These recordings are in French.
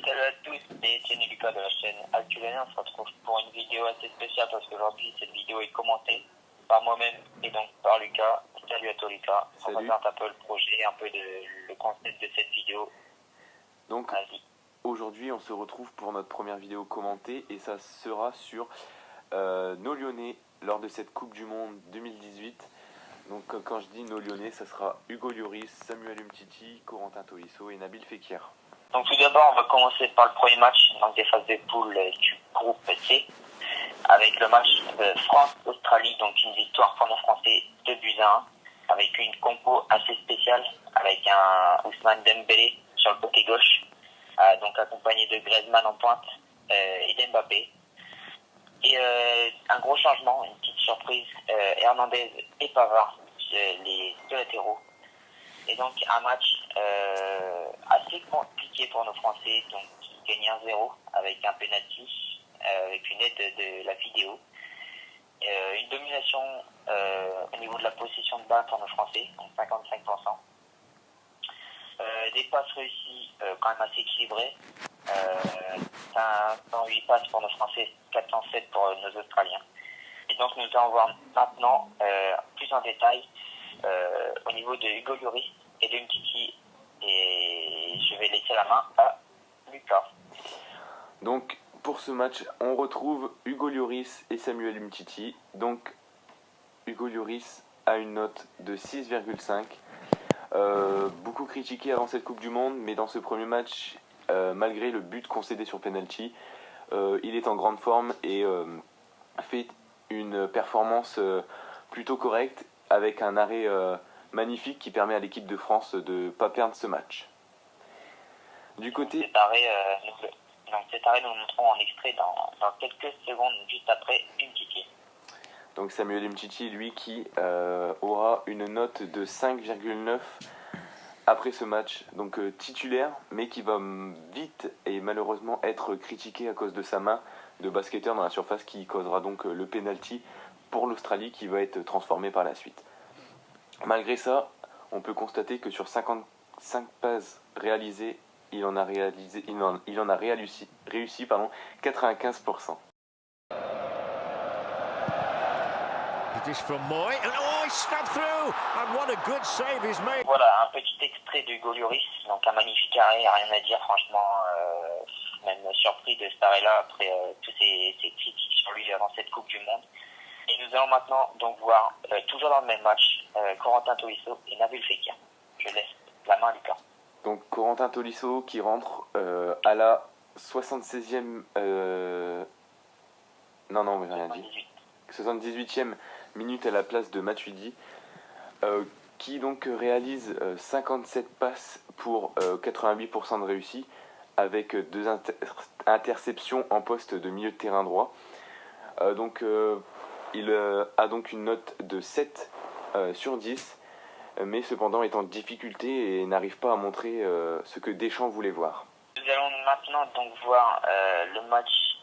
salut à tous, c'est Étienne et Lucas de la chaîne Actuel. On se retrouve pour une vidéo assez spéciale parce qu'aujourd'hui cette vidéo est commentée par moi-même et donc par Lucas. Salut à toi Lucas. Salut. On présente un peu le projet, un peu le concept de cette vidéo. Donc aujourd'hui on se retrouve pour notre première vidéo commentée et ça sera sur nos Lyonnais lors de cette Coupe du Monde 2018. Donc quand je dis nos Lyonnais, ça sera Hugo Lloris, Samuel Umtiti, Corentin Tolisso et Nabil Fekir. Donc tout d'abord on va commencer par le premier match donc des phases de poule du groupe C avec le match France-Australie, donc une victoire pour nos Français 2-1 avec une compo assez spéciale avec un Ousmane Dembélé sur le côté gauche, donc accompagné de Griezmann en pointe et d'Mbappé. Et un gros changement, une petite surprise, Hernandez et Pavard, les deux latéraux. Et donc un match assez compliqué pour nos Français, donc qui gagnent 1-0 avec un penalty, avec une aide de la vidéo. Une domination au niveau de la possession de balle pour nos Français, donc 55%. Des passes réussies quand même assez équilibrées. 108 passes pour nos Français, 407 pour nos Australiens. Et donc nous allons voir maintenant plus en détail au niveau de Hugo Lloris et de Umtiti. Et je vais laisser la main à Lucas. Donc pour ce match, on retrouve Hugo Lloris et Samuel Umtiti. Donc Hugo Lloris a une note de 6,5. Beaucoup critiqué avant cette Coupe du Monde, mais dans ce premier match, malgré le but concédé sur penalty, il est en grande forme et fait une performance plutôt correcte avec un arrêt magnifique qui permet à l'équipe de France de ne pas perdre ce match. Du côté... Cet arrêt, nous le montrons en extrait dans quelques secondes juste après Umtiti. Donc Samuel Umtiti, lui, qui aura une note de 5,9 après ce match, donc titulaire, mais qui va vite et malheureusement être critiqué à cause de sa main de basketteur dans la surface qui causera donc le penalty pour l'Australie qui va être transformé par la suite. Malgré ça, on peut constater que sur 55 passes réalisées, il en a réussi 95%. Voilà, un petit extrait de Hugo Lloris, donc un magnifique arrêt, rien à dire, franchement, même surpris de cet arrêt-là après tous ces critiques sur lui avant cette Coupe du Monde. Et nous allons maintenant donc voir, toujours dans le même match, Corentin Tolisso et Nabil Fekir. Je laisse la main à Lucas. Donc Corentin Tolisso qui rentre à la 76e... Non, j'ai rien dit. 78e minute à la place de Matuidi, qui donc réalise 57 passes pour 88% de réussite, avec 2 interceptions en poste de milieu de terrain droit. Il a donc une note de 7 sur 10, mais cependant est en difficulté et n'arrive pas à montrer ce que Deschamps voulait voir. Nous allons maintenant donc voir le match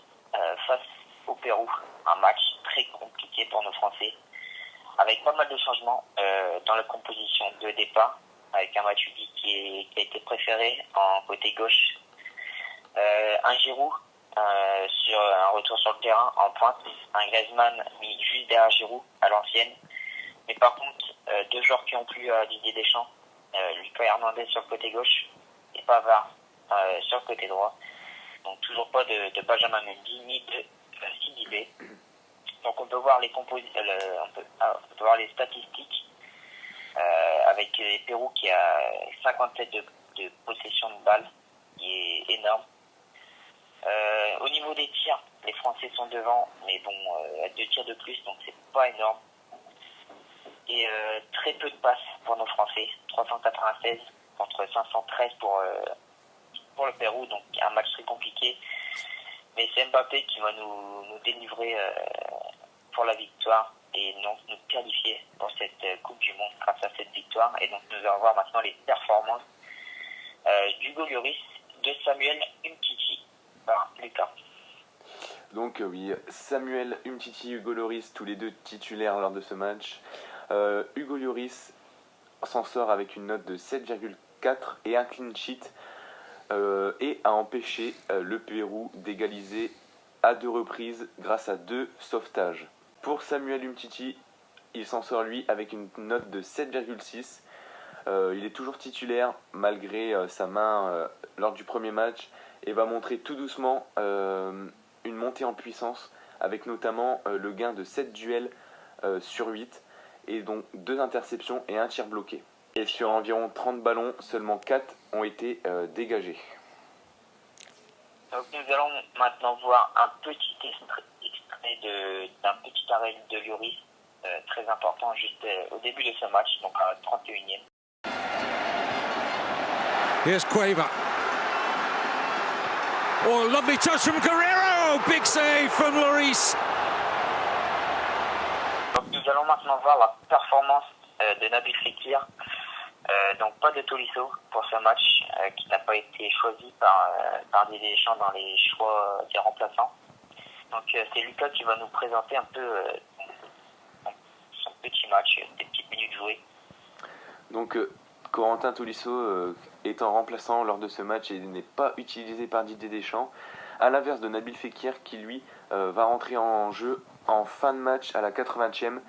face au Pérou, un match très compliqué pour nos Français, avec pas mal de changements dans la composition de départ, avec un Matuidi qui a été préféré en côté gauche, un Giroud sur un retour sur le terrain en pointe, un Griezmann mis juste derrière Giroud à l'ancienne, mais par contre 2 joueurs qui ont plu à Didier Deschamps, Lucas Hernandez sur le côté gauche et Pavard sur le côté droit. Donc toujours pas de Benjamin Mendy ni de Sidibé. Donc on peut voir les statistiques avec les Pérou qui a 57 de possession de balle, qui est énorme. Au niveau des tirs, les Français sont devant, mais bon, 2 tirs de plus, donc c'est pas énorme. Et très peu de passes pour nos Français, 396 contre 513 pour le Pérou, donc un match très compliqué. Mais c'est Mbappé qui va nous délivrer pour la victoire et donc nous qualifier pour cette Coupe du Monde grâce à cette victoire. Et donc nous allons voir maintenant les performances d'Hugo Lloris, de Samuel Umtiti par Lucas. Donc oui, Samuel Umtiti, Hugo Lloris, tous les deux titulaires lors de ce match. Hugo Lloris s'en sort avec une note de 7,4 et un clean sheet. et a empêché le Pérou d'égaliser à 2 reprises grâce à 2 sauvetages. Pour Samuel Umtiti, il s'en sort lui avec une note de 7,6. Il est toujours titulaire malgré sa main lors du premier match et va montrer tout doucement une montée en puissance avec notamment le gain de 7 duels sur 8 et donc 2 interceptions et un tir bloqué. Et sur environ 30 ballons, seulement 4 ont été dégagés. Donc nous allons maintenant voir un petit extrait d'un petit arrêt de Lloris, très important juste au début de ce match, donc à la 31e. Here's Quaver. Oh, lovely touch from Guerrero! Big save from Lloris. Donc nous allons maintenant voir la performance de Nabil Fekir. Donc pas de Tolisso pour ce match qui n'a pas été choisi par Didier Deschamps dans les choix des remplaçants. Donc c'est Lucas qui va nous présenter un peu son petit match, des petites minutes jouées. Donc Corentin Tolisso est en remplaçant lors de ce match et n'est pas utilisé par Didier Deschamps, à l'inverse de Nabil Fekir qui lui va rentrer en jeu en fin de match à la 80e,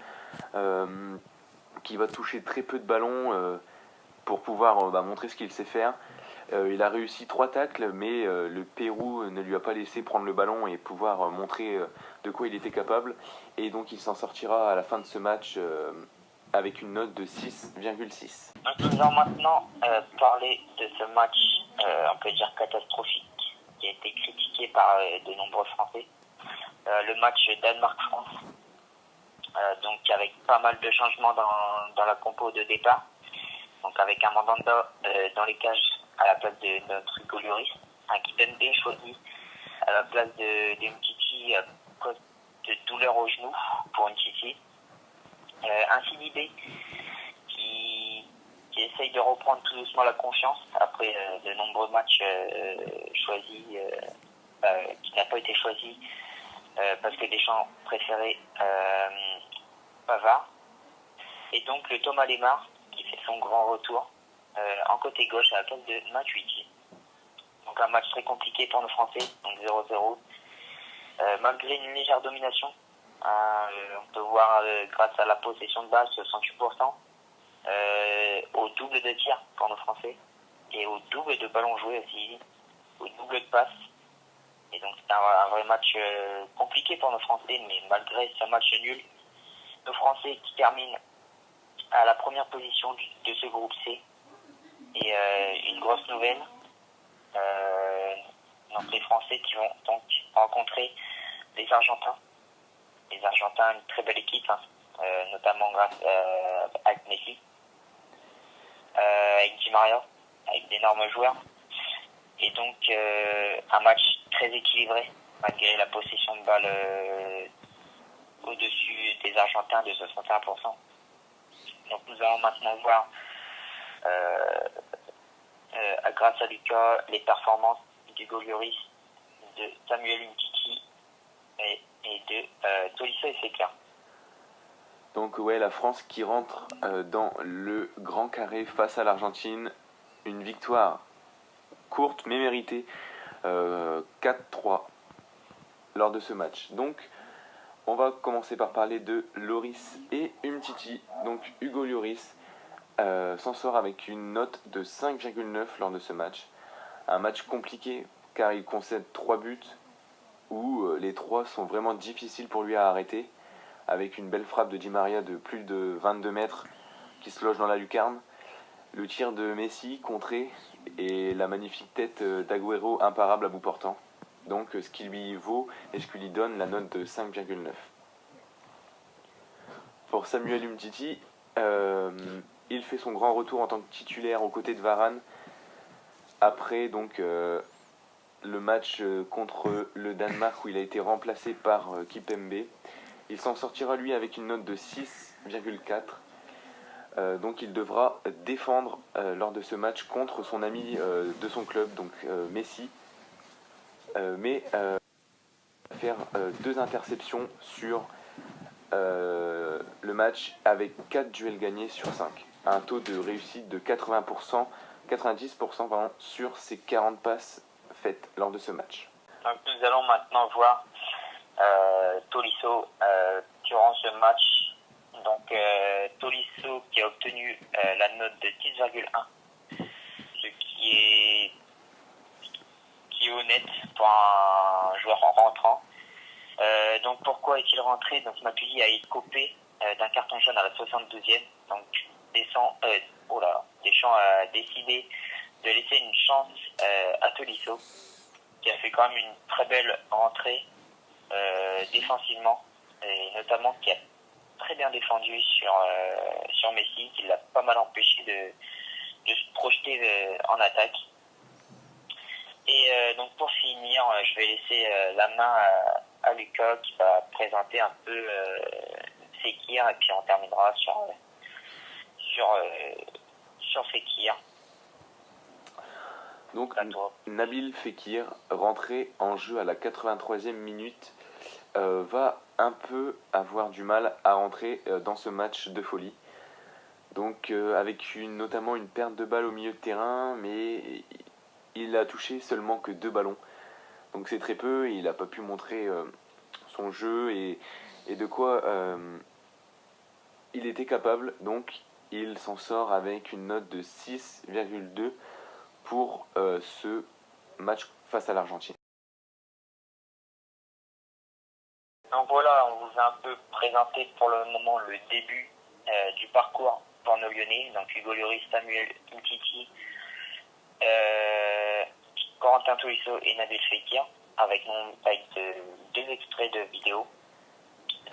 qui va toucher très peu de ballons pour pouvoir montrer ce qu'il sait faire. Il a réussi 3 tacles, mais le Pérou ne lui a pas laissé prendre le ballon et pouvoir montrer de quoi il était capable. Et donc il s'en sortira à la fin de ce match avec une note de 6,6. Nous allons maintenant parler de ce match, on peut dire catastrophique, qui a été critiqué par de nombreux Français. Le match Danemark-France, donc avec pas mal de changements dans la compo de départ. Donc avec un Mandanda dans les cages à la place de notre Hugo Lloris, un Kimpembe choisi à la place de Umtiti à cause de douleur au genou pour Umtiti, un Sidibé qui essaye de reprendre tout doucement la confiance après de nombreux matchs choisis, qui n'a pas été choisi parce que Deschamps préférait Pavard, et donc le Thomas Lemar qui fait son grand retour en côté gauche à la place de Matuidi. Donc un match très compliqué pour nos Français, donc 0-0. Malgré une légère domination, on peut voir grâce à la possession de balle 68%, au double de tirs pour nos Français, et au double de ballons joués aussi, au double de passes. Et donc c'est un vrai match compliqué pour nos Français, mais malgré ce match nul, nos Français qui terminent à la première position de ce groupe C. Et une grosse nouvelle, donc les Français qui vont donc rencontrer les Argentins. Les Argentins, une très belle équipe, notamment grâce à Messi, avec Di Maria, avec d'énormes joueurs. Et donc un match très équilibré, malgré la possession de balle au-dessus des Argentins de 61%. Donc nous allons maintenant voir, grâce à Lucas, les performances d'Hugo Lloris, de Samuel Umtiti et de Tolisso et Fekir. Donc ouais, la France qui rentre dans le grand carré face à l'Argentine. Une victoire courte mais méritée, 4-3 lors de ce match. Donc on va commencer par parler de Lloris et Umtiti. Donc Hugo Lloris s'en sort avec une note de 5,9 lors de ce match. Un match compliqué car il concède 3 buts où les 3 sont vraiment difficiles pour lui à arrêter, avec une belle frappe de Di Maria de plus de 22 mètres qui se loge dans la lucarne, le tir de Messi contré et la magnifique tête d'Agüero imparable à bout portant. Donc ce qui lui vaut et ce qui lui donne la note de 5,9. Pour Samuel Umtiti, il fait son grand retour en tant que titulaire aux côtés de Varane après donc le match contre le Danemark où il a été remplacé par Kimpembe. Il s'en sortira lui avec une note de 6,4. Donc il devra défendre lors de ce match contre son ami de son club, donc Messi. Mais faire 2 interceptions sur le match avec 4 duels gagnés sur 5. Un taux de réussite de 80% 90% pardon, sur ses 40 passes faites lors de ce match. Donc nous allons maintenant voir Tolisso durant ce match. Donc Tolisso qui a obtenu la note de 10,1, ce qui est honnête pour un joueur en rentrant. Donc pourquoi est-il rentré? Donc Matuidi a été coupé d'un carton jaune à la 72e. Donc Deschamps a décidé de laisser une chance à Tolisso, qui a fait quand même une très belle rentrée défensivement, et notamment qui a très bien défendu sur Messi, qui l'a pas mal empêché de se projeter en attaque. Et donc pour finir, je vais laisser la main à Lucas qui va présenter un peu Fekir, et puis on terminera sur Fekir. Donc Nabil Fekir, rentré en jeu à la 83e minute, va un peu avoir du mal à rentrer dans ce match de folie. Donc avec notamment une perte de balle au milieu de terrain, mais il a touché seulement que 2 ballons. Donc c'est très peu, il n'a pas pu montrer son jeu et de quoi il était capable. Donc il s'en sort avec une note de 6,2 pour ce match face à l'Argentine. Donc voilà, on vous a un peu présenté pour le moment le début du parcours pour nos Lyonnais. Donc Hugo Lloris, Samuel Umtiti, Corentin Tolisso et Nabil Fekir, avec deux extraits de vidéos,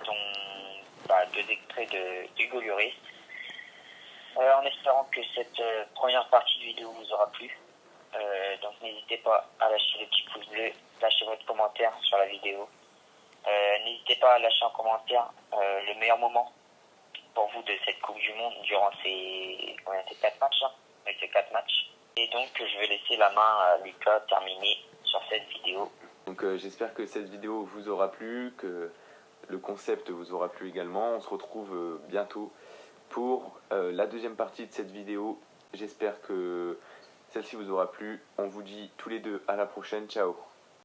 dont 2 extraits de Hugo Lloris. En espérant que cette première partie de vidéo vous aura plu. Donc n'hésitez pas à lâcher le petit pouce bleu, lâcher votre commentaire sur la vidéo. N'hésitez pas à lâcher en commentaire le meilleur moment pour vous de cette Coupe du Monde durant ces 4 matchs. Ces 4 matchs. Et donc je vais laisser la main à Lucas terminer sur cette vidéo. Donc j'espère que cette vidéo vous aura plu, que le concept vous aura plu également. On se retrouve bientôt pour la deuxième partie de cette vidéo. J'espère que celle-ci vous aura plu. On vous dit tous les deux à la prochaine. Ciao.